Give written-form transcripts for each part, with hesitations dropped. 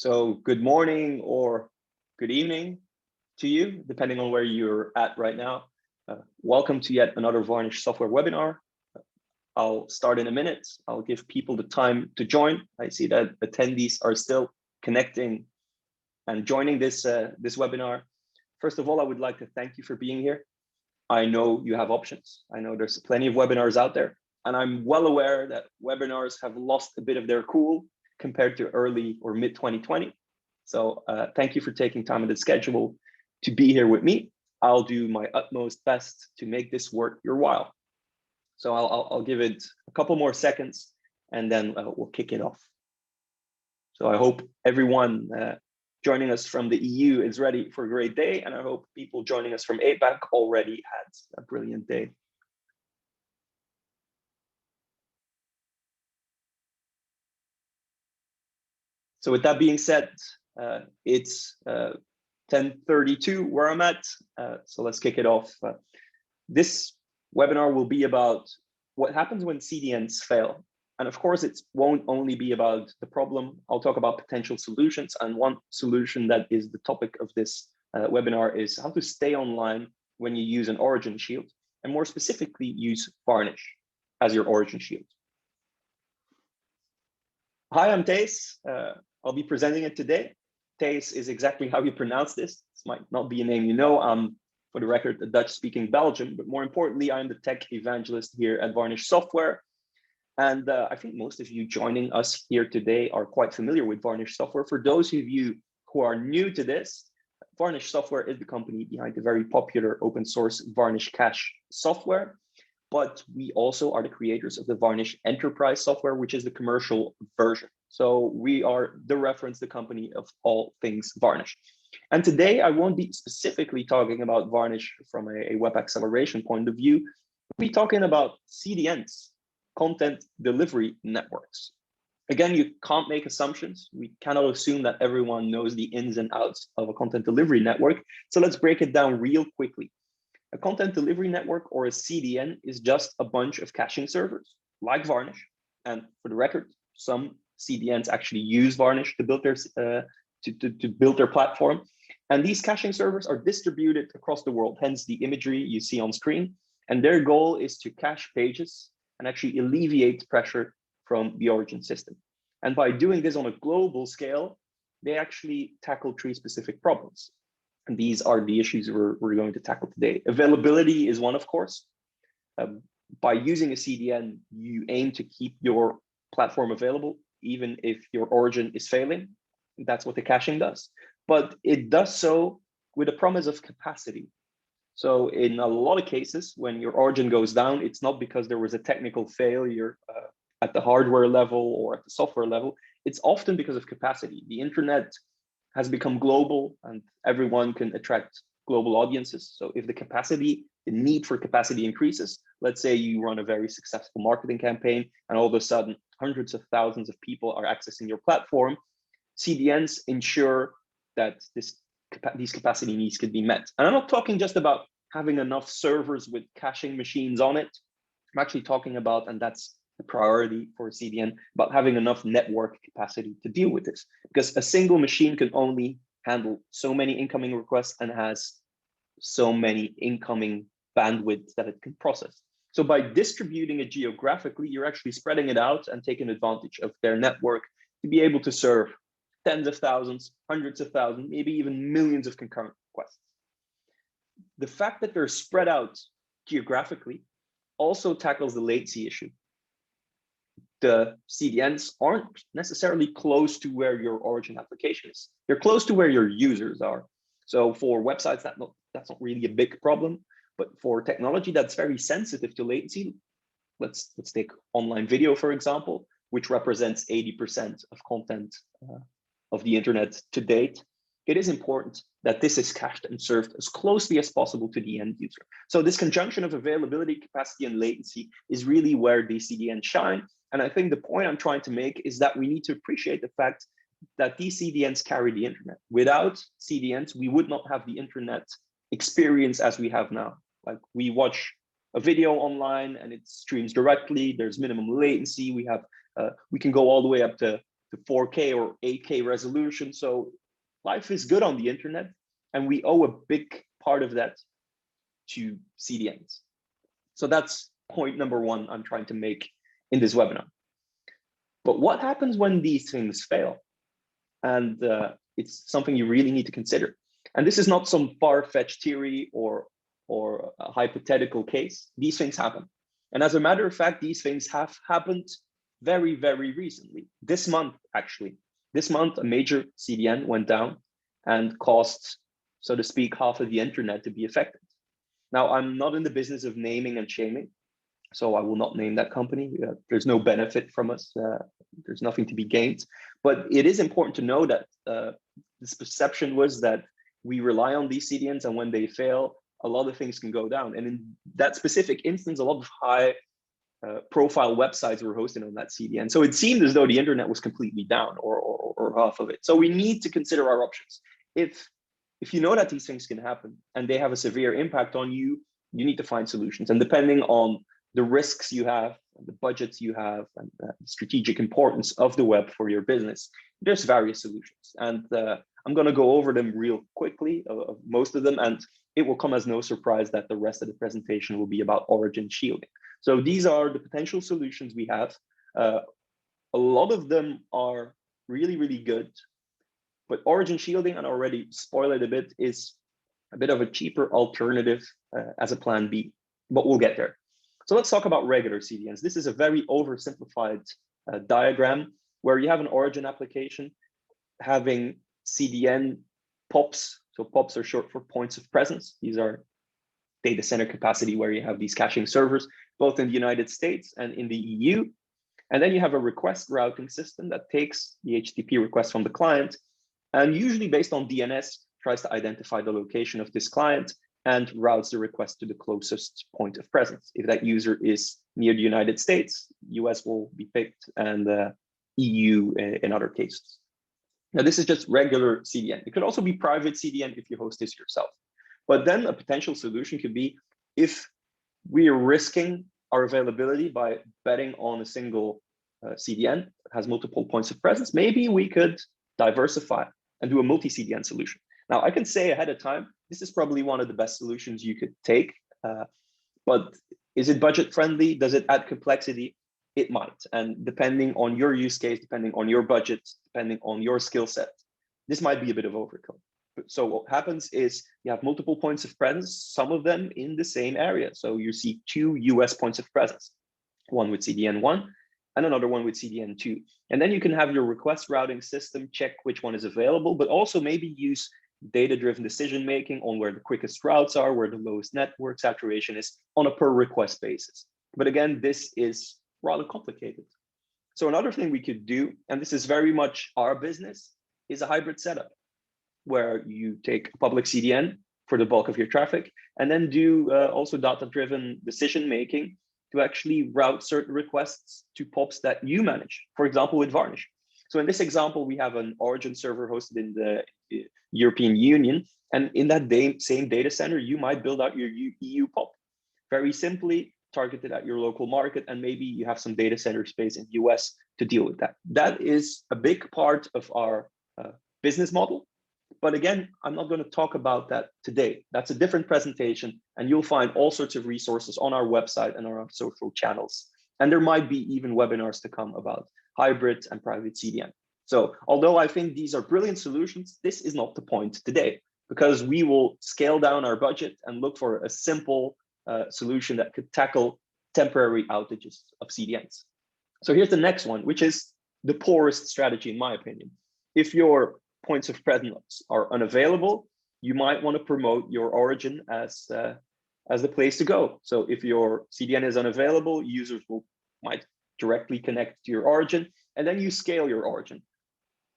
So good morning or good evening to you, depending on where you're at right now. Welcome to yet another Varnish software webinar. I'll start in a minute. I'll give people the time to join. I see that attendees are still connecting and joining this webinar. First of all, I would like to thank you for being here. I know you have options. I know there's plenty of webinars out there, and I'm well aware that webinars have lost a bit of their cool compared to early or mid 2020. So thank you for taking time in the schedule to be here with me. I'll do my utmost best to make this worth your while. So I'll give it a couple more seconds and then we'll kick it off. So I hope everyone joining us from the EU is ready for a great day, and I hope people joining us from APAC already had a brilliant day. So with that being said, it's 10:32 where I'm at, so let's kick it off. This webinar will be about what happens when CDNs fail. And of course, it won't only be about the problem. I'll talk about potential solutions. And one solution that is the topic of this webinar is how to stay online when you use an origin shield, and more specifically, use Varnish as your origin shield. Hi, I'm Thijs. I'll be presenting it today. Thijs is exactly how you pronounce this. This might not be a name you know. I'm, for the record, a Dutch-speaking Belgian, but more importantly, I'm the tech evangelist here at Varnish Software. And I think most of you joining us here today are quite familiar with Varnish Software. For those of you who are new to this, Varnish Software is the company behind the very popular open source Varnish Cache software. But we also are the creators of the Varnish Enterprise software, which is the commercial version. So we are the reference, the company of all things Varnish. And today I won't be specifically talking about Varnish from a web acceleration point of view. We'll be talking about CDNs, content delivery networks. Again, you can't make assumptions. We cannot assume that everyone knows the ins and outs of a content delivery network. So let's break it down real quickly. A content delivery network, or a CDN, is just a bunch of caching servers like Varnish. And for the record, some CDNs actually use Varnish to build their to build their platform. And these caching servers are distributed across the world, hence the imagery you see on screen. And their goal is to cache pages and actually alleviate pressure from the origin system. And by doing this on a global scale, they actually tackle three specific problems. And these are the issues we're going to tackle today. Availability is one, of course. By using a CDN, you aim to keep your platform available, even if your origin is failing. That's what the caching does. But it does so with a promise of capacity. So in a lot of cases, when your origin goes down, it's not because there was a technical failure at the hardware level or at the software level. It's often because of capacity. The internet has become global and everyone can attract global audiences. So if the need for capacity increases, let's say you run a very successful marketing campaign and all of a sudden hundreds of thousands of people are accessing your platform, CDNs ensure that these capacity needs can be met. And I'm not talking just about having enough servers with caching machines on it. I'm actually talking about, and that's the priority for a CDN, about having enough network capacity to deal with this, because a single machine can only handle so many incoming requests and has so many incoming bandwidth that it can process. So by distributing it geographically, you're actually spreading it out and taking advantage of their network to be able to serve tens of thousands, hundreds of thousands, maybe even millions of concurrent requests. The fact that they're spread out geographically also tackles the latency issue. The CDNs aren't necessarily close to where your origin application is. They're close to where your users are. So for websites, that's not really a big problem. But for technology that's very sensitive to latency, let's take online video, for example, which represents 80% of content of the internet to date. It is important that this is cached and served as closely as possible to the end user. So this conjunction of availability, capacity, and latency is really where the CDNs shine. And I think the point I'm trying to make is that we need to appreciate the fact that these CDNs carry the internet. Without CDNs, we would not have the internet experience as we have now. Like, we watch a video online and it streams directly. There's minimum latency. We can go all the way up to to 4K or 8K resolution. So life is good on the internet, and we owe a big part of that to CDNs. So that's point number one I'm trying to make in this webinar. But what happens when these things fail? And it's something you really need to consider. And this is not some far-fetched theory or a hypothetical case. These things happen. And as a matter of fact, these things have happened very, very recently. This month, actually. This month, a major CDN went down and caused, so to speak, half of the internet to be affected. Now, I'm not in the business of naming and shaming, so I will not name that company. There's no benefit from us. There's nothing to be gained. But it is important to know that this perception was that we rely on these CDNs, and when they fail, a lot of things can go down. And in that specific instance, a lot of high profile websites were hosted on that CDN. So it seemed as though the internet was completely down or half of it. So we need to consider our options. If you know that these things can happen and they have a severe impact on you, you need to find solutions. And depending on the risks you have, and the budgets you have, and the strategic importance of the web for your business, there's various solutions. And I'm going to go over them real quickly, most of them, and it will come as no surprise that the rest of the presentation will be about origin shielding. So these are the potential solutions we have. A lot of them are really, really good, but origin shielding, and I already spoil it a bit, is a bit of a cheaper alternative as a plan B, but we'll get there. So let's talk about regular CDNs. This is a very oversimplified diagram where you have an origin application having CDN POPs. So POPs are short for points of presence. These are data center capacity where you have these caching servers, both in the United States and in the EU. And then you have a request routing system that takes the HTTP request from the client, and usually based on DNS, tries to identify the location of this client and routes the request to the closest point of presence. If that user is near the United States, US will be picked, and EU in other cases. Now, this is just regular CDN. It could also be private CDN if you host this yourself. But then a potential solution could be, if we are risking our availability by betting on a single CDN that has multiple points of presence, maybe we could diversify and do a multi-CDN solution. Now, I can say ahead of time, this is probably one of the best solutions you could take, but is it budget friendly? Does it add complexity? It might. And depending on your use case, depending on your budget, depending on your skill set, this might be a bit of overkill. So what happens is you have multiple points of presence, some of them in the same area. So you see 2 US points of presence, one with CDN1 and another one with CDN2. And then you can have your request routing system check which one is available, but also maybe use data-driven decision-making on where the quickest routes are, where the lowest network saturation is on a per request basis. But again, this is rather complicated. So another thing we could do, and this is very much our business, is a hybrid setup where you take a public CDN for the bulk of your traffic, and then do also data-driven decision-making to actually route certain requests to POPs that you manage, for example, with Varnish. So in this example, we have an origin server hosted in the European Union, and in that same data center, you might build out your EU POP, very simply targeted at your local market, and maybe you have some data center space in the US to deal with that. That is a big part of our business model. But again, I'm not going to talk about that today. That's a different presentation, and you'll find all sorts of resources on our website and on our social channels. And there might be even webinars to come about hybrid and private CDN. So although I think these are brilliant solutions, this is not the point today, because we will scale down our budget and look for a simple solution that could tackle temporary outages of CDNs. So here's the next one, which is the poorest strategy, in my opinion. If your points of presence are unavailable, you might want to promote your origin as the place to go. So if your CDN is unavailable, users might directly connect to your origin, and then you scale your origin.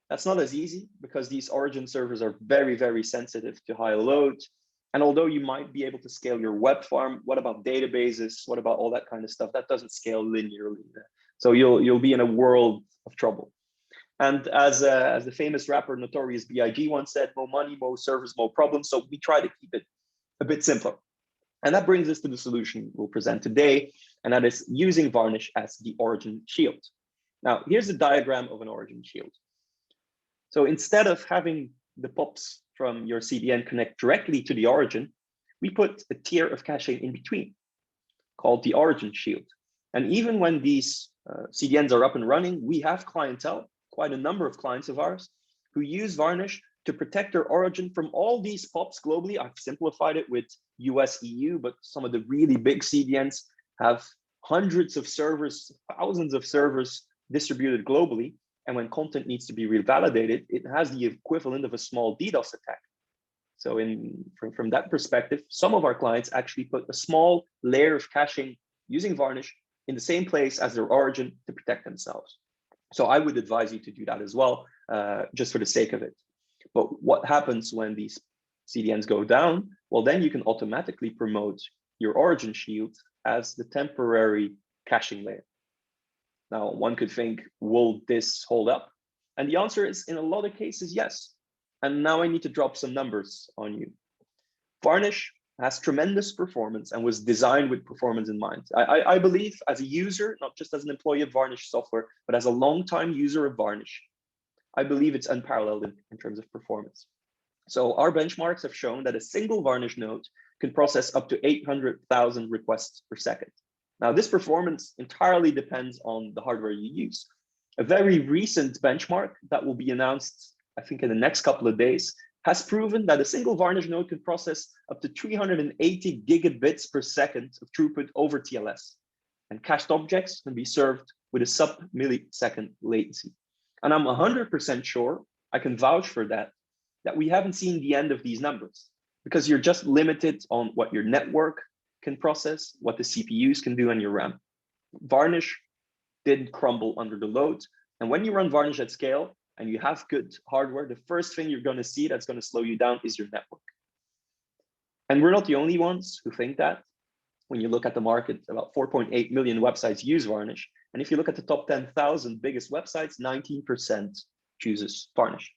That's not as easy because these origin servers are very, very sensitive to high load. And although you might be able to scale your web farm, what about databases? What about all that kind of stuff? That doesn't scale linearly. So you'll be in a world of trouble. And as the famous rapper Notorious B.I.G. once said, more money, more servers, more problems. So we try to keep it a bit simpler. And that brings us to the solution we'll present today, and that is using Varnish as the origin shield. Now, here's a diagram of an origin shield. So instead of having the POPs from your CDN connect directly to the origin, we put a tier of caching in between called the origin shield. And even when these CDNs are up and running, we have clientele, quite a number of clients of ours, who use Varnish to protect their origin from all these POPs globally. I've simplified it with US, EU, but some of the really big CDNs have hundreds of servers, thousands of servers distributed globally. And when content needs to be revalidated, it has the equivalent of a small DDoS attack. So from that perspective, some of our clients actually put a small layer of caching using Varnish in the same place as their origin to protect themselves. So I would advise you to do that as well, just for the sake of it. But what happens when these CDNs go down? Well, then you can automatically promote your origin shield as the temporary caching layer. Now, one could think, will this hold up? And the answer is, in a lot of cases, yes. And now I need to drop some numbers on you. Varnish has tremendous performance and was designed with performance in mind. I believe as a user, not just as an employee of Varnish software, but as a longtime user of Varnish, I believe it's unparalleled in terms of performance. So our benchmarks have shown that a single Varnish node can process up to 800,000 requests per second. Now, this performance entirely depends on the hardware you use. A very recent benchmark that will be announced, I think, in the next couple of days, has proven that a single Varnish node can process up to 380 gigabits per second of throughput over TLS. And cached objects can be served with a sub-millisecond latency. And I'm 100% sure, I can vouch for that we haven't seen the end of these numbers, because you're just limited on what your network can process, what the CPUs can do, and your RAM. Varnish didn't crumble under the load. And when you run Varnish at scale and you have good hardware, the first thing you're going to see that's going to slow you down is your network. And we're not the only ones who think that. When you look at the market, about 4.8 million websites use Varnish. And if you look at the top 10,000 biggest websites, 19% chooses Varnish.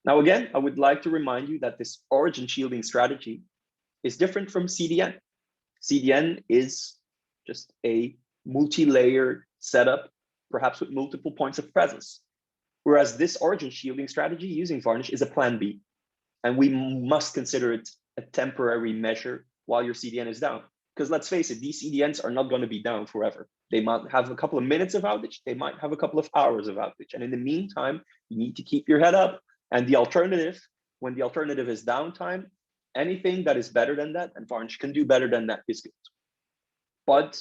Now, again, I would like to remind you that this origin shielding strategy is different from CDN. CDN is just a multi-layered setup, perhaps with multiple points of presence. Whereas this origin shielding strategy using Varnish is a plan B. And we must consider it a temporary measure while your CDN is down. Because let's face it, these CDNs are not going to be down forever. They might have a couple of minutes of outage. They might have a couple of hours of outage. And in the meantime, you need to keep your head up. And the alternative, when the alternative is downtime, anything that is better than that, and Varnish can do better than that, is good. But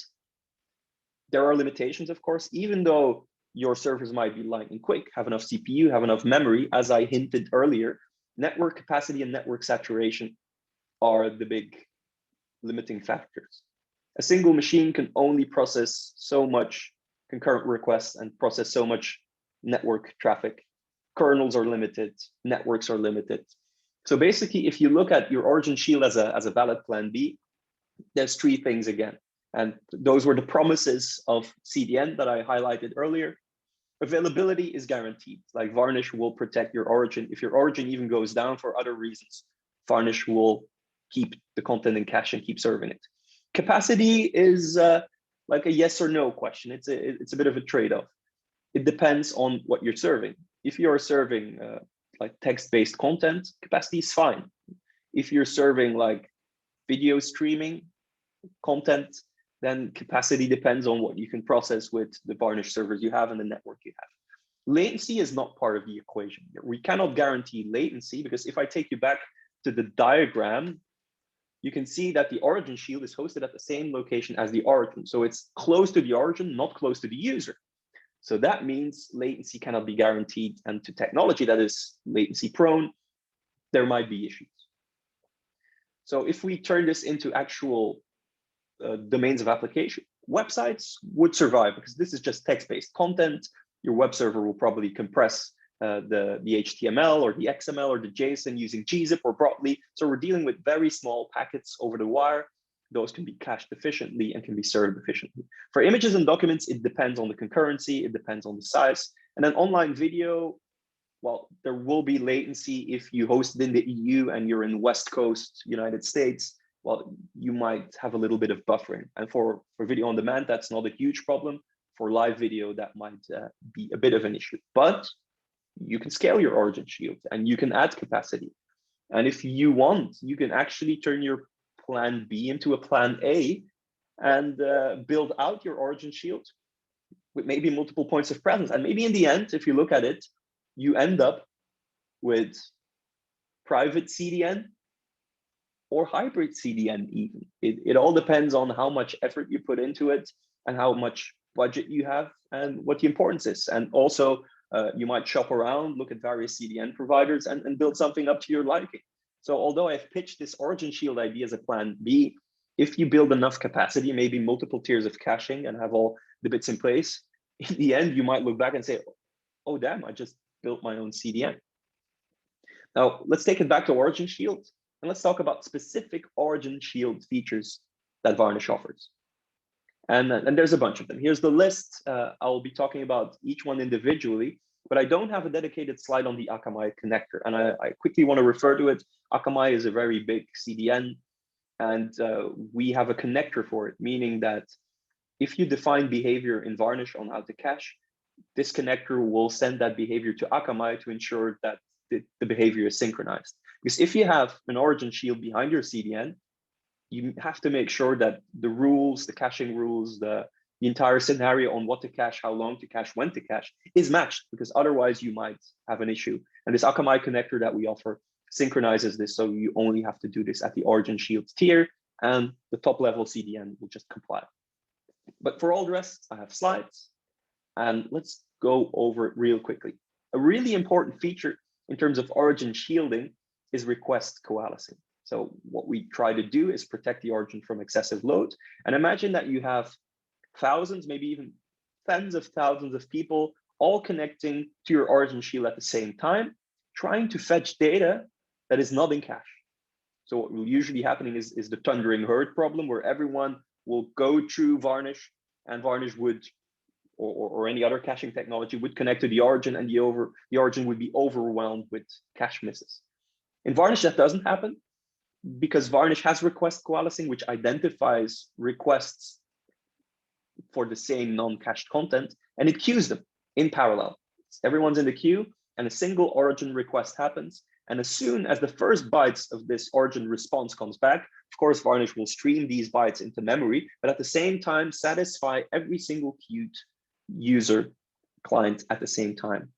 there are limitations, of course, even though your servers might be lightning quick, have enough CPU, have enough memory, as I hinted earlier, network capacity and network saturation are the big limiting factors. A single machine can only process so much concurrent requests and process so much network traffic. Kernels are limited, networks are limited. So basically, if you look at your origin shield as a valid plan B, there's three things again. And those were the promises of CDN that I highlighted earlier. Availability is guaranteed. Like Varnish will protect your origin. If your origin even goes down for other reasons, Varnish will keep the content in cache and keep serving it. Capacity is like a yes or no question. It's a bit of a trade-off. It depends on what you're serving. If you're serving like text-based content, capacity is fine. If you're serving like video streaming content, then capacity depends on what you can process with the Varnish servers you have and the network you have. Latency is not part of the equation. We cannot guarantee latency, because if I take you back to the diagram, you can see that the origin shield is hosted at the same location as the origin. So it's close to the origin, not close to the user. So that means latency cannot be guaranteed. And to technology that is latency prone, there might be issues. So if we turn this into actual domains of application, websites would survive, because this is just text-based content. Your web server will probably compress the HTML or the XML or the JSON using gzip or broadly. So we're dealing with very small packets over the wire. Those can be cached efficiently and can be served efficiently. For images and documents, it depends on the concurrency, it depends on the size. And then online video, well, there will be latency if you host it in the EU and you're in West Coast, United States. Well, you might have a little bit of buffering. And for video on demand, that's not a huge problem. for live video, that might be a bit of an issue. But you can scale your origin shield and you can add capacity. And if you want, you can actually turn your plan B into a plan A and build out your origin shield with maybe multiple points of presence. And maybe in the end, if you look at it, you end up with private CDN or hybrid CDN even. It all depends on how much effort you put into it and how much budget you have and what the importance is. And also, you might shop around, look at various CDN providers and build something up to your liking. So although I've pitched this origin shield idea as a plan B, if you build enough capacity, maybe multiple tiers of caching and have all the bits in place, in the end, you might look back and say, oh, damn, I just built my own CDN. Now, let's take it back to origin shield and let's talk about specific origin shield features that Varnish offers. And there's a bunch of them. Here's the list. I'll be talking about each one individually, but I don't have a dedicated slide on the Akamai connector. And I quickly want to refer to it. Akamai is a very big CDN, and we have a connector for it, meaning that if you define behavior in Varnish on how to cache, this connector will send that behavior to Akamai to ensure that the behavior is synchronized. Because if you have an origin shield behind your CDN, you have to make sure that the rules, the caching rules, the entire scenario on what to cache, how long to cache, when to cache is matched, because otherwise you might have an issue. And this Akamai connector that we offer synchronizes this, so you only have to do this at the origin shield tier, and the top level CDN will just comply. But for all the rest, I have slides, and let's go over it real quickly. A really important feature in terms of origin shielding is request coalescing. So what we try to do is protect the origin from excessive load. And imagine that you have thousands, maybe even tens of thousands of people all connecting to your origin shield at the same time, trying to fetch data that is not in cache. So what will usually happening is the thundering herd problem, where everyone will go through Varnish, and Varnish would, or any other caching technology would connect to the origin, and the origin would be overwhelmed with cache misses. In Varnish, that doesn't happen, because Varnish has request coalescing, which identifies requests for the same non-cached content, and it queues them in parallel. Everyone's in the queue, and a single origin request happens. And as soon as the first bytes of this origin response comes back, of course, Varnish will stream these bytes into memory, but at the same time, satisfy every single queued user client at the same time.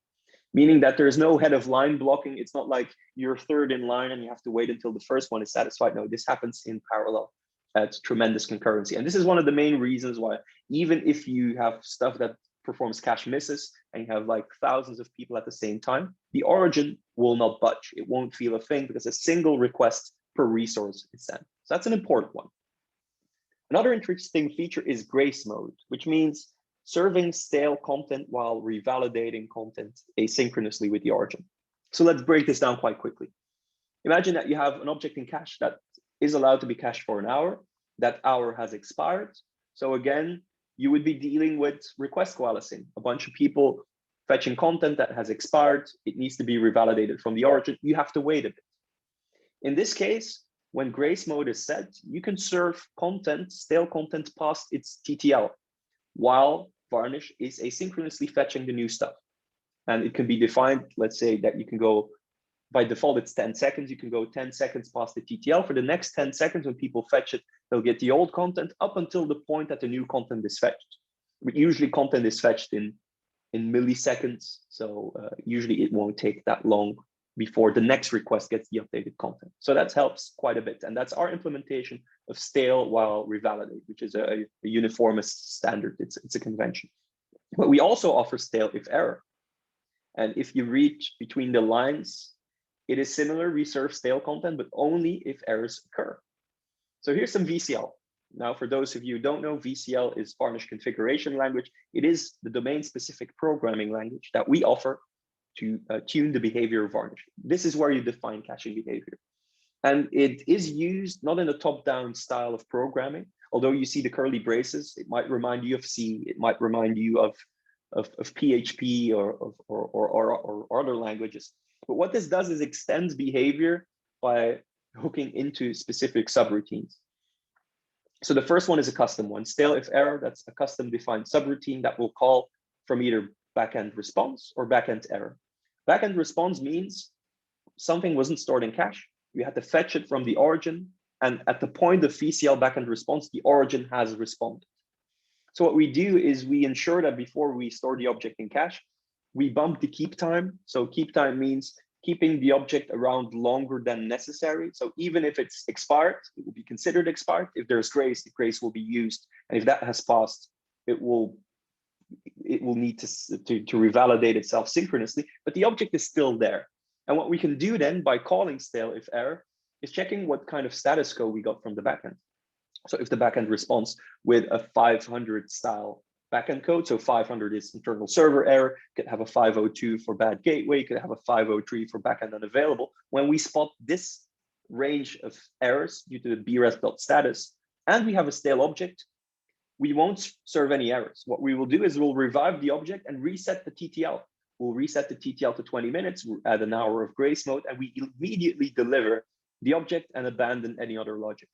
Meaning that there's no head of line blocking. It's not like you're third in line and you have to wait until the first one is satisfied. No, this happens in parallel at tremendous concurrency. And this is one of the main reasons why, even if you have stuff that performs cache misses and you have like thousands of people at the same time, the origin will not budge. It won't feel a thing because a single request per resource is sent. So that's an important one. Another interesting feature is grace mode, which means serving stale content while revalidating content asynchronously with the origin. So let's break this down quite quickly. Imagine that you have an object in cache that is allowed to be cached for an hour. That hour has expired. So again, you would be dealing with request coalescing. A bunch of people fetching content that has expired. It needs to be revalidated from the origin. You have to wait a bit. In this case, when grace mode is set, you can serve content, stale content past its TTL, while Varnish is asynchronously fetching the new stuff. And it can be defined, let's say that you can go, by default, it's 10 seconds. You can go 10 seconds past the TTL. For the next 10 seconds, when people fetch it, they'll get the old content up until the point that the new content is fetched. But usually content is fetched in milliseconds. So usually it won't take that long before the next request gets the updated content. So that helps quite a bit. And that's our implementation of stale while revalidate, which is a uniformist standard. It's a convention. But we also offer stale if error. And if you read between the lines, it is similar. We serve stale content, but only if errors occur. So here's some VCL. Now, for those of you who don't know, VCL is Varnish configuration language. It is the domain-specific programming language that we offer to tune the behavior of Varnish. This is where you define caching behavior. And it is used not in a top-down style of programming. Although you see the curly braces, it might remind you of C, it might remind you of PHP or other languages. But what this does is extends behavior by hooking into specific subroutines. So the first one is a custom one, stale if error. That's a custom defined subroutine that will call from either backend response or backend error. Backend response means something wasn't stored in cache. You had to fetch it from the origin. And at the point of VCL backend response, the origin has responded. So what we do is we ensure that before we store the object in cache, we bump the keep time. So keep time means keeping the object around longer than necessary. So even if it's expired, it will be considered expired. If there's grace, the grace will be used. And if that has passed, it will need to revalidate itself synchronously, but the object is still there. And what we can do then by calling stale if error is checking what kind of status code we got from the backend. So if the backend responds with a 500 style backend code, so 500 is internal server error, could have a 502 for bad gateway, could have a 503 for backend unavailable. When we spot this range of errors due to the bres.status, and we have a stale object, we won't serve any errors. What we will do is we'll revive the object and reset the TTL. We'll reset the TTL to 20 minutes, we'll add an hour of grace mode, and we immediately deliver the object and abandon any other logic.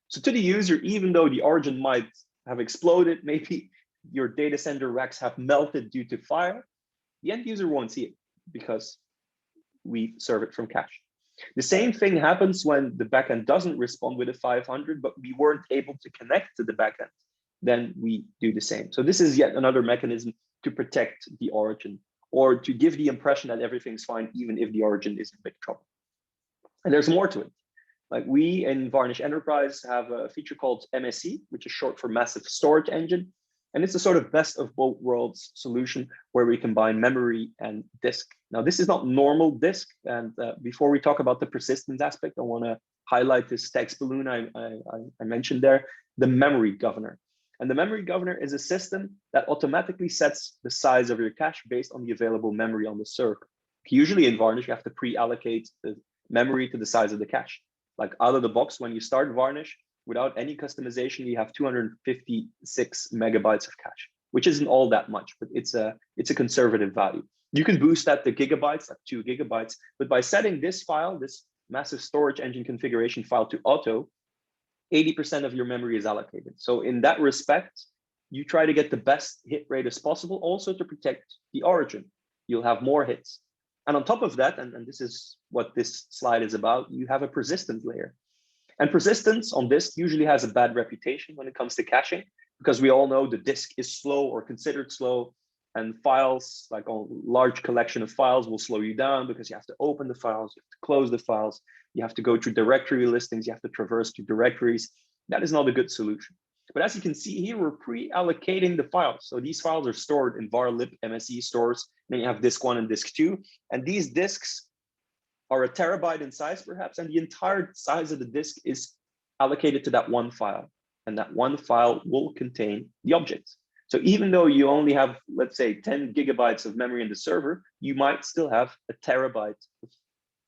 So to the user, even though the origin might have exploded, maybe your data center racks have melted due to fire, the end user won't see it because we serve it from cache. The same thing happens when the backend doesn't respond with a 500, but we weren't able to connect to the backend. Then we do the same. So this is yet another mechanism to protect the origin or to give the impression that everything's fine, even if the origin is in big trouble. And there's more to it. Like we in Varnish Enterprise have a feature called MSE, which is short for Massive Storage Engine. And it's a sort of best of both worlds solution where we combine memory and disk. Now, this is not normal disk. And before we talk about the persistence aspect, I want to highlight this text balloon I mentioned there, the memory governor. And the memory governor is a system that automatically sets the size of your cache based on the available memory on the server. Usually in Varnish, you have to pre-allocate the memory to the size of the cache. Like out of the box, when you start Varnish, without any customization, you have 256 megabytes of cache, which isn't all that much, but it's a conservative value. You can boost that to gigabytes, like 2 gigabytes, but by setting this file, this massive storage engine configuration file to auto, 80% of your memory is allocated. So in that respect, you try to get the best hit rate as possible, also to protect the origin. You'll have more hits. And on top of that, and this is what this slide is about, you have a persistent layer. And persistence on disk usually has a bad reputation when it comes to caching, because we all know the disk is slow or considered slow, and files, like a large collection of files, will slow you down because you have to open the files, you have to close the files, you have to go through directory listings, you have to traverse through directories. That is not a good solution. But as you can see here, we're pre-allocating the files. So these files are stored in var-lib MSE stores. Then you have disk 1 and disk 2. And these disks are a terabyte in size, perhaps, and the entire size of the disk is allocated to that one file. And that one file will contain the objects. So even though you only have, let's say, 10 gigabytes of memory in the server, you might still have a terabyte of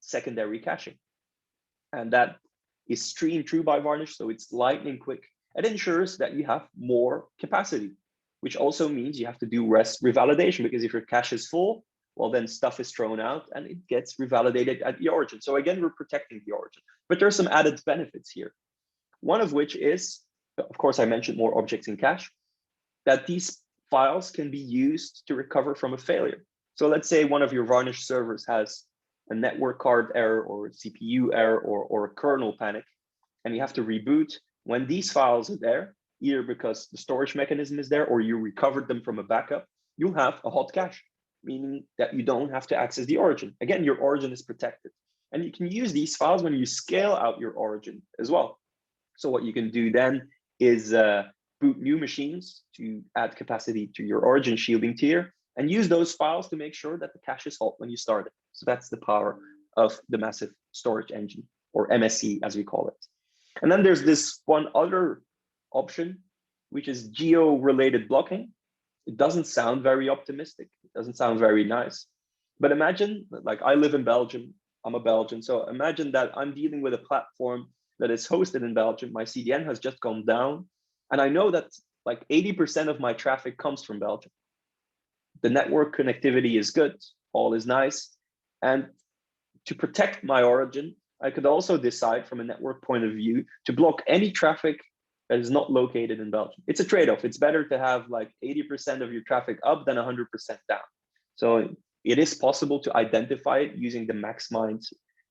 secondary caching. And that is streamed through by Varnish, so it's lightning quick. It ensures that you have more capacity, which also means you have to do rest revalidation, because if your cache is full, well, then stuff is thrown out and it gets revalidated at the origin. So again, we're protecting the origin, but there's some added benefits here. One of which is, of course, I mentioned more objects in cache, that these files can be used to recover from a failure. So let's say one of your Varnish servers has a network card error or a CPU error or a kernel panic, and you have to reboot. When these files are there, either because the storage mechanism is there or you recovered them from a backup, you'll have a hot cache, meaning that you don't have to access the origin. Again, your origin is protected. And you can use these files when you scale out your origin as well. So what you can do then is boot new machines to add capacity to your origin shielding tier and use those files to make sure that the cache is hot when you start it. So that's the power of the massive storage engine, or MSE as we call it. And then there's this one other option, which is geo-related blocking. It doesn't sound very optimistic. It doesn't sound very nice. But imagine, like I live in Belgium, I'm a Belgian. So imagine that I'm dealing with a platform that is hosted in Belgium. My CDN has just gone down. And I know that like 80% of my traffic comes from Belgium. The network connectivity is good, all is nice. And to protect my origin, I could also decide from a network point of view to block any traffic that is not located in Belgium. It's a trade-off. It's better to have like 80% of your traffic up than 100% down. So it is possible to identify it using the MaxMind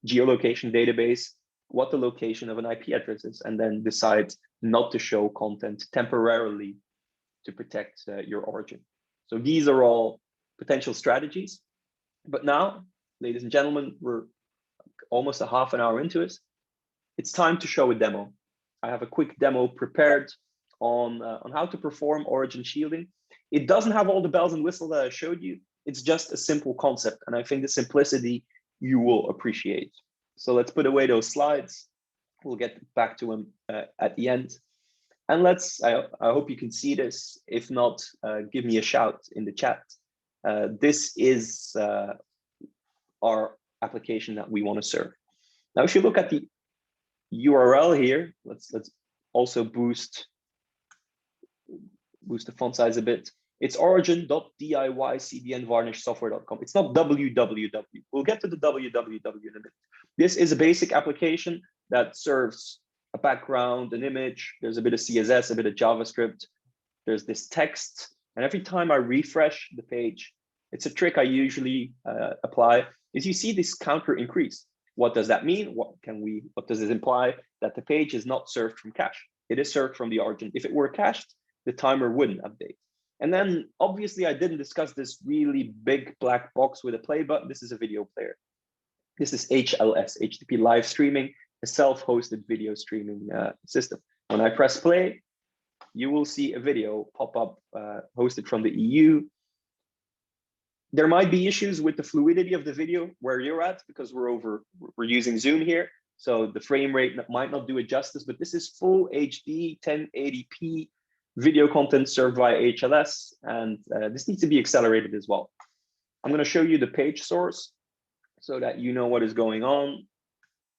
geolocation database, what the location of an IP address is, and then decide not to show content temporarily to protect your origin. So these are all potential strategies. But now, ladies and gentlemen, we're almost a half an hour into it. It's time to show a demo. I have a quick demo prepared on how to perform origin shielding. It doesn't have all the bells and whistles that I showed you. It's just a simple concept. And I think the simplicity you will appreciate. So let's put away those slides. We'll get back to them at the end. And I hope you can see this. If not, give me a shout in the chat. This is our application that we want to serve. Now, if you look at the URL here, let's also boost the font size a bit. It's origin.diy-cdnvarnishsoftware.com. It's not www. We'll get to the www in a bit. This is a basic application that serves a background, an image. There's a bit of CSS, a bit of JavaScript. There's this text. And every time I refresh the page, it's a trick I usually apply, is you see this counter increase. What does that mean? What does this imply? That the page is not served from cache. It is served from the origin. If it were cached, the timer wouldn't update. And then obviously I didn't discuss this really big black box with a play button. This is a video player. This is HLS, HTTP live streaming, a self-hosted video streaming system. When I press play, you will see a video pop up hosted from the EU. There might be issues with the fluidity of the video where you're at, because we're using Zoom here. So the frame rate might not do it justice, but this is full HD 1080p video content served via HLS, and this needs to be accelerated as well. I'm going to show you the page source so that you know what is going on.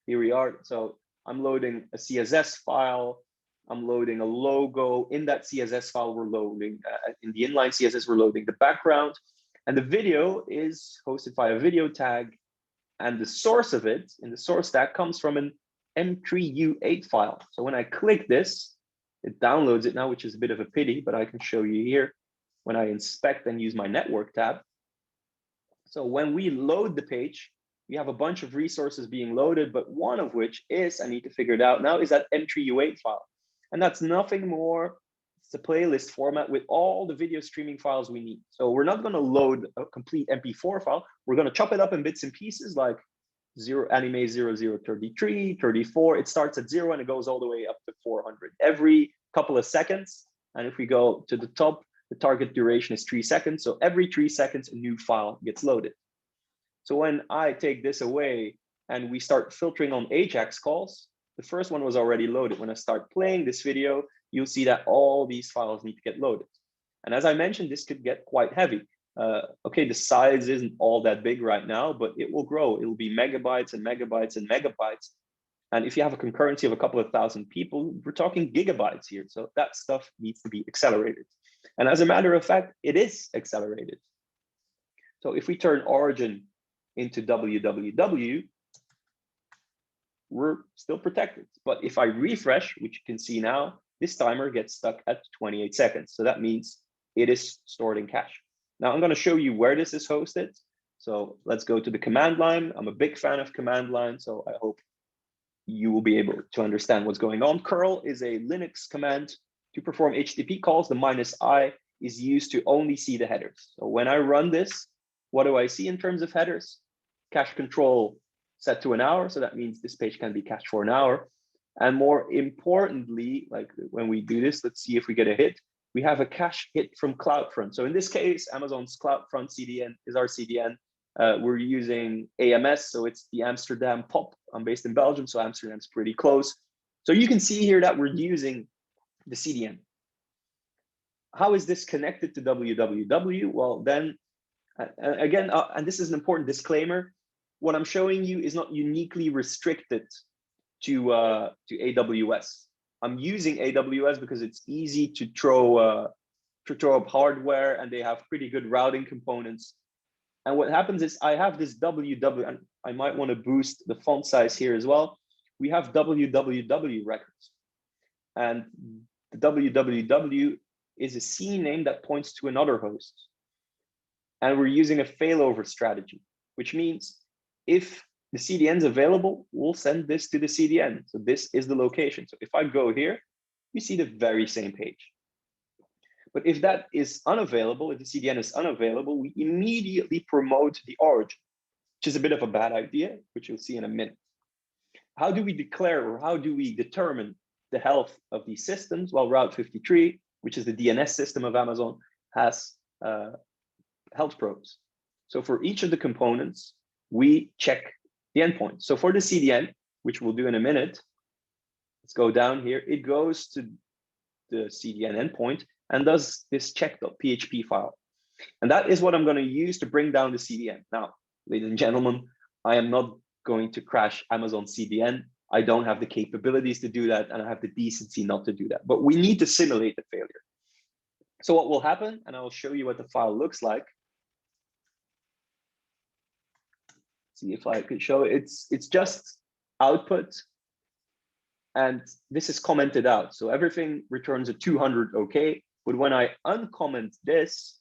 Here we are. So I'm loading a CSS file. I'm loading a logo. In that CSS file, we're loading, in the inline CSS, we're loading the background. And the video is hosted by a video tag. And the source of it, in the source tag, comes from an M3U8 file. So when I click this, it downloads it now, which is a bit of a pity, but I can show you here when I inspect and use my network tab. So when we load the page, we have a bunch of resources being loaded, but one of which is, I need to figure it out now, is that M3U8 file. And that's nothing more. It's a playlist format with all the video streaming files we need. So we're not going to load a complete MP4 file. We're going to chop it up in bits and pieces, like anime 0033, 34. It starts at 0 and it goes all the way up to 400 every couple of seconds. And if we go to the top, the target duration is 3 seconds. So every 3 seconds, a new file gets loaded. So when I take this away and we start filtering on AJAX calls, the first one was already loaded. When I start playing this video, you'll see that all these files need to get loaded. And as I mentioned, this could get quite heavy. Okay, the size isn't all that big right now, but it will grow. It will be megabytes and megabytes and megabytes. And if you have a concurrency of a couple of thousand people, we're talking gigabytes here. So that stuff needs to be accelerated. And as a matter of fact, it is accelerated. So if we turn origin into www, we're still protected. But if I refresh, which you can see now, this timer gets stuck at 28 seconds. So that means it is stored in cache. Now I'm going to show you where this is hosted. So let's go to the command line. I'm a big fan of command line, so I hope you will be able to understand what's going on. Curl is a Linux command to perform HTTP calls. The -I is used to only see the headers. So when I run this, what do I see in terms of headers? Cache control set to an hour. So that means this page can be cached for an hour. And more importantly, like when we do this, let's see if we get a hit. We have a cache hit from CloudFront. So in this case, Amazon's CloudFront CDN is our CDN. We're using AMS, so it's the Amsterdam POP. I'm based in Belgium, so Amsterdam's pretty close. So you can see here that we're using the CDN. How is this connected to www? Well, then, again, and this is an important disclaimer, what I'm showing you is not uniquely restricted to AWS. I'm using AWS because it's easy to throw up hardware, and they have pretty good routing components. And what happens is I have this www, and I might want to boost the font size here as well. We have www records. And the www is a scene name that points to another host. And we're using a failover strategy, which means if the CDN is available, we'll send this to the CDN. So this is the location. So if I go here, you see the very same page. But if that is unavailable, if the CDN is unavailable, we immediately promote the origin, which is a bit of a bad idea, which you'll see in a minute. How do we declare, or how do we determine the health of these systems? Well, Route 53, which is the DNS system of Amazon, has health probes. So for each of the components, we check the endpoint. So for the CDN, which we'll do in a minute, let's go down here. It goes to the CDN endpoint and does this check.php file. And that is what I'm going to use to bring down the CDN. Now, ladies and gentlemen, I am not going to crash Amazon CDN. I don't have the capabilities to do that, and I have the decency not to do that. But we need to simulate the failure. So what will happen, and I will show you what the file looks like. See if I could show it. It's just output, and this is commented out. So everything returns a 200 OK. But when I uncomment this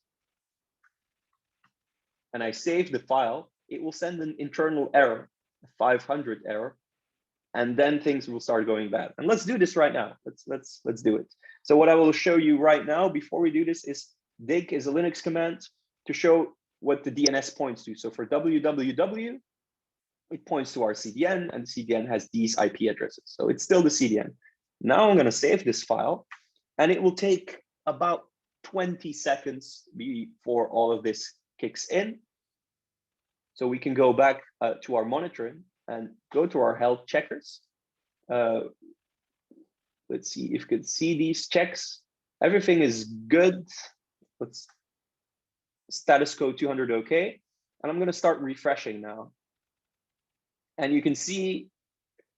and I save the file, it will send an internal error, a 500 error, and then things will start going bad. And let's do this right now. Let's do it. So what I will show you right now before we do this is dig is a Linux command to show what the DNS points to. So for www, it points to our CDN, and the CDN has these IP addresses. So it's still the CDN. Now I'm going to save this file, and it will take about 20 seconds before all of this kicks in. So we can go back to our monitoring and go to our health checkers. Let's see if you can see these checks. Everything is good. Let's status code 200 OK. And I'm going to start refreshing now. And you can see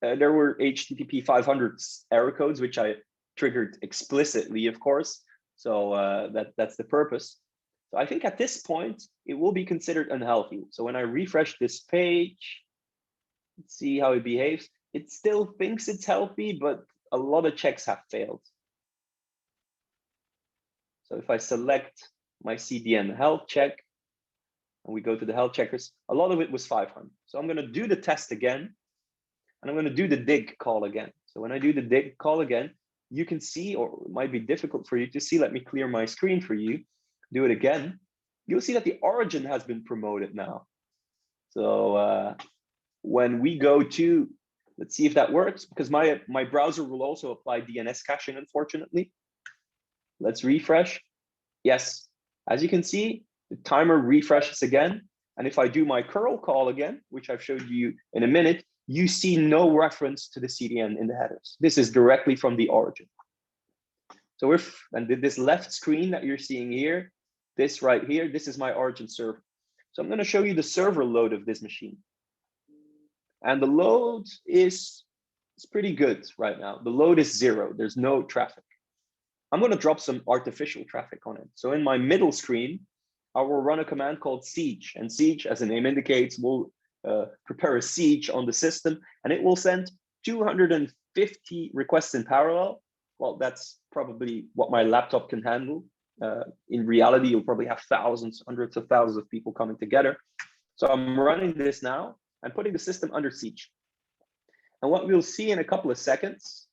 there were HTTP 500 error codes, which I triggered explicitly, of course. So that's the purpose. So I think at this point, it will be considered unhealthy. So when I refresh this page, let's see how it behaves. It still thinks it's healthy, but a lot of checks have failed. So if I select my CDN health check, and we go to the health checkers, a lot of it was 500. So I'm going to do the test again, and I'm going to do the dig call again. So when I do the dig call again, you can see, or it might be difficult for you to see, let me clear my screen for you, do it again. You'll see that the origin has been promoted now. So when we go to, let's see if that works, because my browser will also apply DNS caching, unfortunately. Let's refresh. Yes, as you can see, the timer refreshes again. And if I do my curl call again, which I've showed you in a minute, you see no reference to the CDN in the headers. This is directly from the origin. So and this left screen that you're seeing here, this right here, this is my origin server. So I'm going to show you the server load of this machine. And the load is pretty good right now. The load is 0. There's no traffic. I'm going to drop some artificial traffic on it. So in my middle screen, I will run a command called siege. And siege, as the name indicates, will prepare a siege on the system, and it will send 250 requests in parallel. Well, that's probably what my laptop can handle. In reality, you'll probably have thousands, hundreds of thousands of people coming together. So I'm running this now and putting the system under siege. And what we'll see in a couple of seconds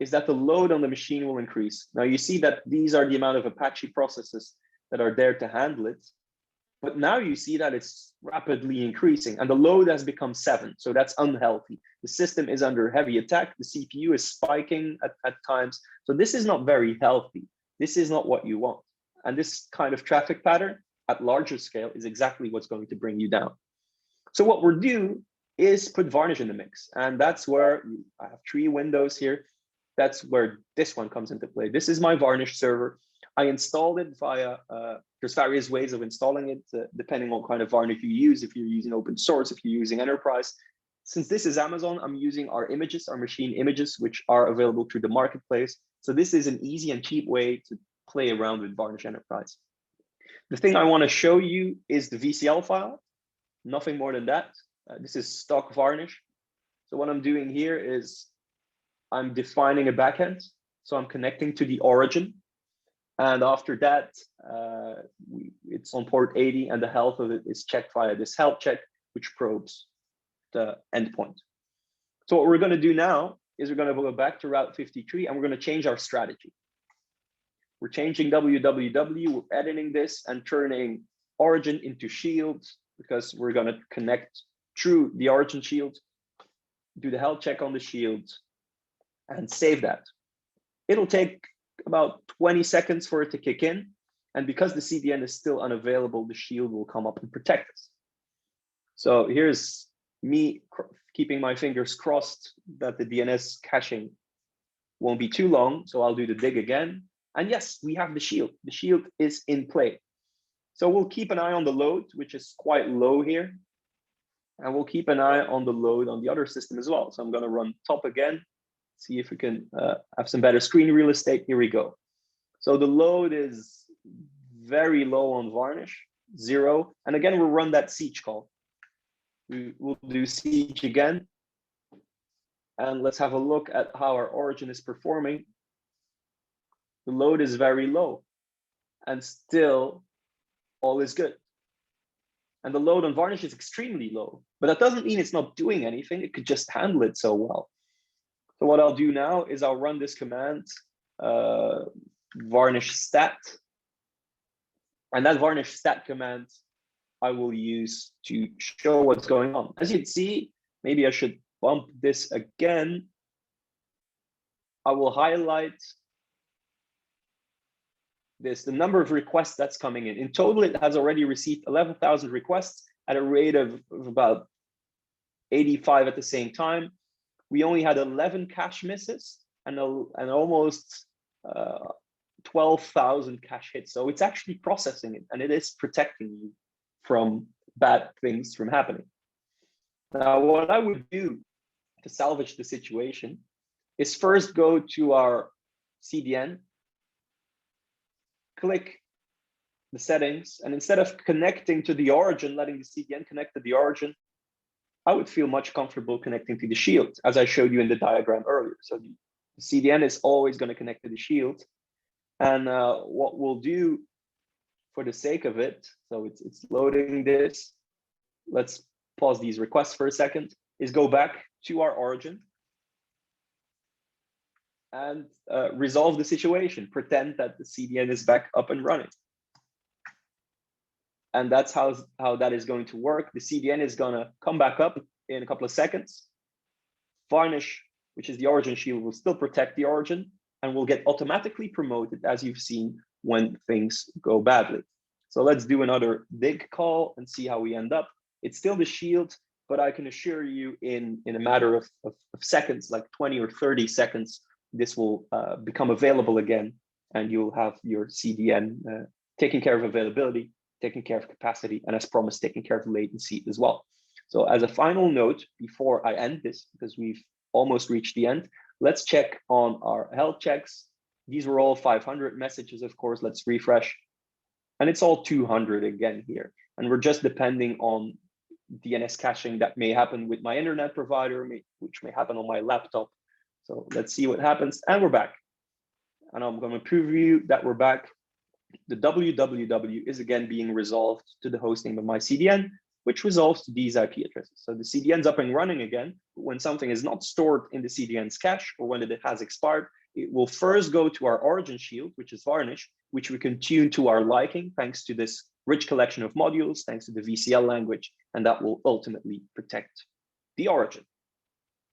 is that the load on the machine will increase. Now you see that these are the amount of Apache processes that are there to handle it. But now you see that it's rapidly increasing, and the load has become 7. So that's unhealthy. The system is under heavy attack. The CPU is spiking at times. So this is not very healthy. This is not what you want. And this kind of traffic pattern at larger scale is exactly what's going to bring you down. So what we'll do is put Varnish in the mix. And that's where I have 3 windows here. That's where this one comes into play. This is my Varnish server. I installed it via, there's various ways of installing it, depending on what kind of Varnish you use. If you're using open source, if you're using enterprise. Since this is Amazon, I'm using our images, our machine images, which are available through the marketplace. So this is an easy and cheap way to play around with Varnish Enterprise. The thing I want to show you is the VCL file, nothing more than that. This is stock Varnish. So what I'm doing here is I'm defining a backend. So I'm connecting to the origin. And after that, it's on port 80 and the health of it is checked via this health check, which probes the endpoint. So what we're going to do now is we're going to go back to Route 53 and we're going to change our strategy. We're changing www, we're editing this and turning origin into shield because we're going to connect through the origin shield, do the health check on the shield and save that. It'll take about 20 seconds for it to kick in. And because the CDN is still unavailable, the shield will come up and protect us. So here's me keeping my fingers crossed that the DNS caching won't be too long. So I'll do the dig again. And yes, we have the shield. The shield is in play. So we'll keep an eye on the load, which is quite low here. And we'll keep an eye on the load on the other system as well. So I'm going to run top again, see if we can have some better screen real estate. Here we go. So the load is very low on Varnish, 0. And again, we'll run that siege call. We'll do siege again. And let's have a look at how our origin is performing. The load is very low and still all is good. And the load on Varnish is extremely low, but that doesn't mean it's not doing anything. It could just handle it so well. So what I'll do now is I'll run this command, varnish stat. And that varnish stat command I will use to show what's going on. As you can see, maybe I should bump this again. I will highlight this, the number of requests that's coming in. In total, it has already received 11,000 requests at a rate of about 85 at the same time. We only had 11 cache misses and almost 12,000 cache hits. So it's actually processing it and it is protecting you from bad things from happening. Now, what I would do to salvage the situation is first go to our CDN, click the settings, and instead of connecting to the origin, letting the CDN connect to the origin, I would feel much comfortable connecting to the shield, as I showed you in the diagram earlier. So the CDN is always going to connect to the shield. And what we'll do for the sake of it, so it's loading this, let's pause these requests for a second, is go back to our origin and resolve the situation, pretend that the CDN is back up and running. And that's how that is going to work. The CDN is gonna come back up in a couple of seconds. Varnish, which is the origin shield, will still protect the origin and will get automatically promoted, as you've seen, when things go badly. So let's do another dig call and see how we end up. It's still the shield, but I can assure you in a matter of seconds, like 20 or 30 seconds, this will become available again, and you'll have your CDN taking care of availability, taking care of capacity, and as promised, taking care of latency as well. So as a final note, before I end this, because we've almost reached the end, let's check on our health checks. These were all 500 messages, of course. Let's refresh. And it's all 200 again here. And we're just depending on DNS caching that may happen with my internet provider, which may happen on my laptop. So let's see what happens. And we're back. And I'm going to preview that we're back. The www is again being resolved to the host name of my CDN, which resolves to these IP addresses. So the CDN's up and running again. But when something is not stored in the CDN's cache or when it has expired, it will first go to our origin shield, which is Varnish, which we can tune to our liking thanks to this rich collection of modules, thanks to the VCL language, and that will ultimately protect the origin.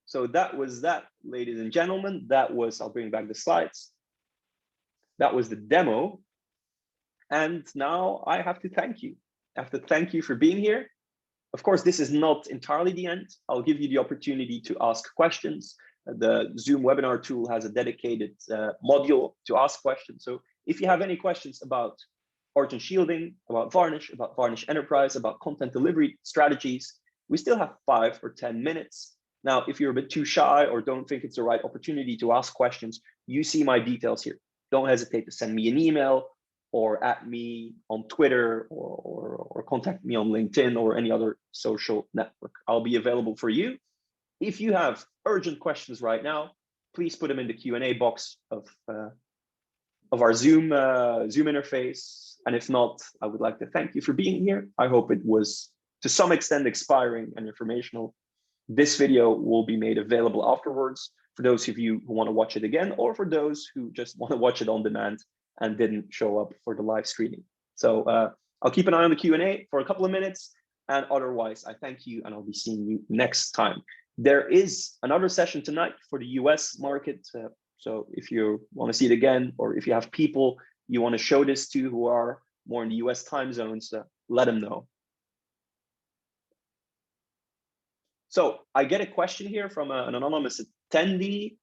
So that was that, ladies and gentlemen. That was, I'll bring back the slides. That was the demo. And now I have to thank you. I have to thank you for being here. Of course, this is not entirely the end. I'll give you the opportunity to ask questions. The Zoom webinar tool has a dedicated module to ask questions. So if you have any questions about origin shielding, about Varnish Enterprise, about content delivery strategies, we still have 5 or 10 minutes. Now, if you're a bit too shy or don't think it's the right opportunity to ask questions, you see my details here. Don't hesitate to send me an email or at me on Twitter or contact me on LinkedIn or any other social network. I'll be available for you. If you have urgent questions right now, please put them in the Q&A box of our Zoom interface. And if not, I would like to thank you for being here. I hope it was to some extent inspiring and informational. This video will be made available afterwards for those of you who want to watch it again, or for those who just want to watch it on demand and didn't show up for the live streaming. So I'll keep an eye on the Q&A for a couple of minutes, and otherwise I thank you, and I'll be seeing you next time. There is another session tonight for the US market. So if you want to see it again, or if you have people you want to show this to who are more in the US time zones, let them know. So I get a question here from an anonymous attendee.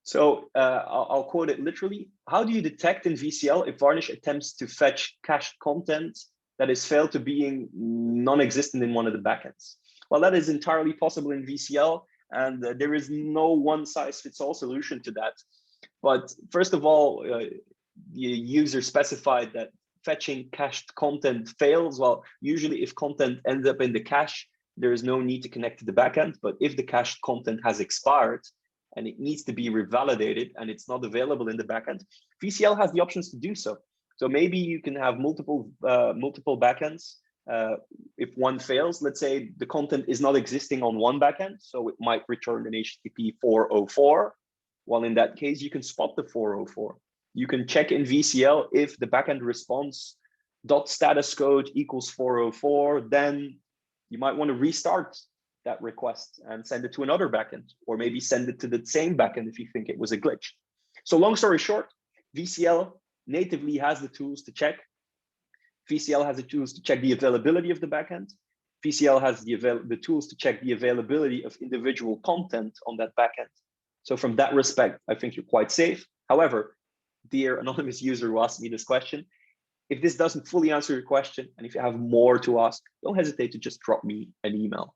So I'll quote it literally. How do you detect in VCL if Varnish attempts to fetch cached content that is failed to being non-existent in one of the backends? Well, that is entirely possible in VCL, and there is no one-size-fits-all solution to that. But first of all, the user specified that fetching cached content fails. Well, usually if content ends up in the cache, there is no need to connect to the backend. But if the cached content has expired and it needs to be revalidated and it's not available in the backend, VCL has the options to do so. So maybe you can have multiple backends. If one fails, let's say the content is not existing on one backend, so it might return an HTTP 404. Well, in that case, you can spot the 404. You can check in VCL if the backend response .status code equals 404, then you might want to restart that request and send it to another backend, or maybe send it to the same backend if you think it was a glitch. So long story short, VCL natively has the tools to check. VCL has the tools to check the availability of the backend. VCL has the tools to check the availability of individual content on that backend. So from that respect, I think you're quite safe. However, dear anonymous user who asked me this question, if this doesn't fully answer your question, and if you have more to ask, don't hesitate to just drop me an email.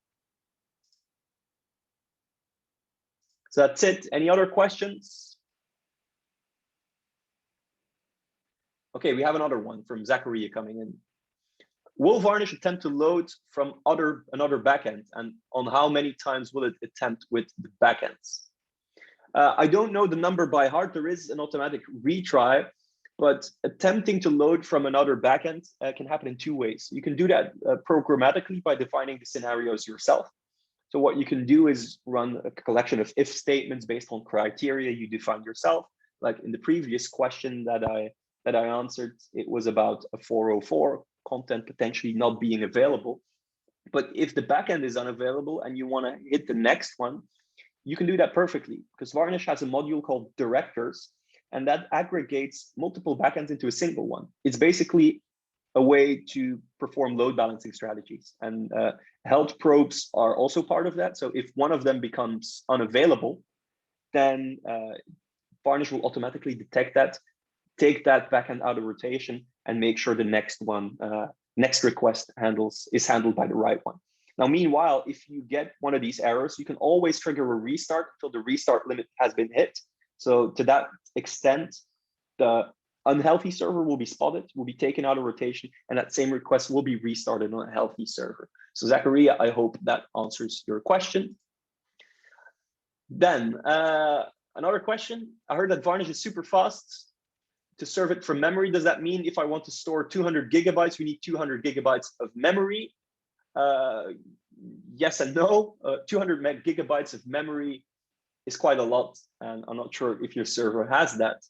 So that's it. Any other questions? Okay, we have another one from Zachariah coming in. Will Varnish attempt to load from another backend, and on how many times will it attempt with the backends? I don't know the number by heart. There is an automatic retry, but attempting to load from another backend can happen in two ways. You can do that programmatically by defining the scenarios yourself. So what you can do is run a collection of if statements based on criteria you define yourself. Like in the previous question that I answered, it was about a 404 content potentially not being available. But if the backend is unavailable and you want to hit the next one, you can do that perfectly, because Varnish has a module called directors, and that aggregates multiple backends into a single one. It's basically a way to perform load balancing strategies, and health probes are also part of that. So if one of them becomes unavailable, then Varnish will automatically detect that, take that backend out of rotation, and make sure the next one, next request is handled by the right one. Now, meanwhile, if you get one of these errors, you can always trigger a restart until the restart limit has been hit. So to that extent, the unhealthy server will be spotted, will be taken out of rotation, and that same request will be restarted on a healthy server. So Zachariah, I hope that answers your question. Then another question. I heard that Varnish is super fast to serve it from memory. Does that mean if I want to store 200 gigabytes, we need 200 gigabytes of memory? Yes and no. 200 gigabytes of memory is quite a lot, and I'm not sure if your server has that.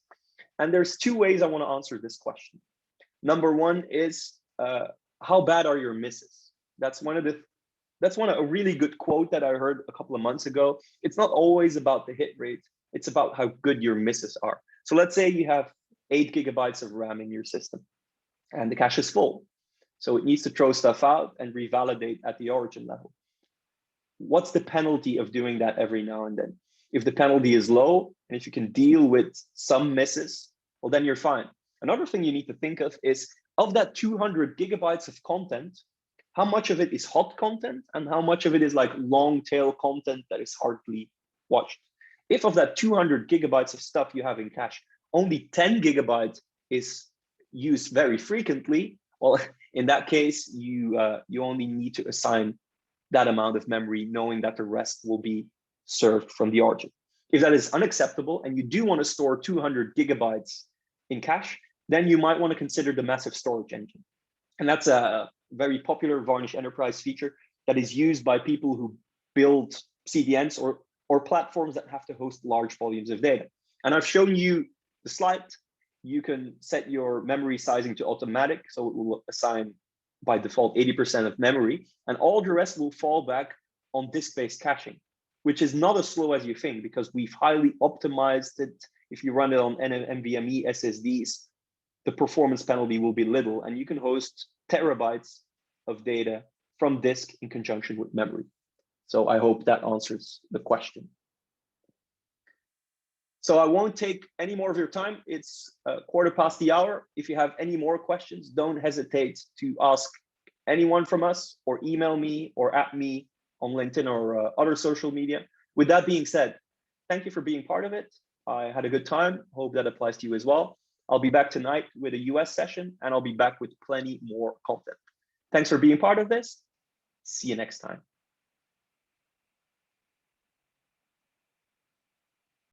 And there's two ways I want to answer this question. Number one is how bad are your misses? That's a really good quote that I heard a couple of months ago. It's not always about the hit rate, it's about how good your misses are. So let's say you have 8 gigabytes of RAM in your system and the cache is full. So it needs to throw stuff out and revalidate at the origin level. What's the penalty of doing that every now and then? If the penalty is low, and if you can deal with some misses, well, then you're fine. Another thing you need to think of that 200 gigabytes of content, how much of it is hot content and how much of it is like long tail content that is hardly watched? If of that 200 gigabytes of stuff you have in cache, only 10 gigabytes is used very frequently, well, in that case, you only need to assign that amount of memory, knowing that the rest will be served from the origin. If that is unacceptable and you do want to store 200 gigabytes in cache, then you might want to consider the massive storage engine. And that's a very popular Varnish Enterprise feature that is used by people who build CDNs or platforms that have to host large volumes of data. And I've shown you the slide. You can set your memory sizing to automatic, so it will assign by default 80% of memory, and all the rest will fall back on disk-based caching, which is not as slow as you think because we've highly optimized it. If you run it on NVMe SSDs, the performance penalty will be little, and you can host terabytes of data from disk in conjunction with memory. So I hope that answers the question. So I won't take any more of your time. It's 1/4 the hour. If you have any more questions, don't hesitate to ask anyone from us or email me or at me on LinkedIn or other social media. With that being said, thank you for being part of it. I had a good time. Hope that applies to you as well. I'll be back tonight with a US session, and I'll be back with plenty more content. Thanks for being part of this. See you next time.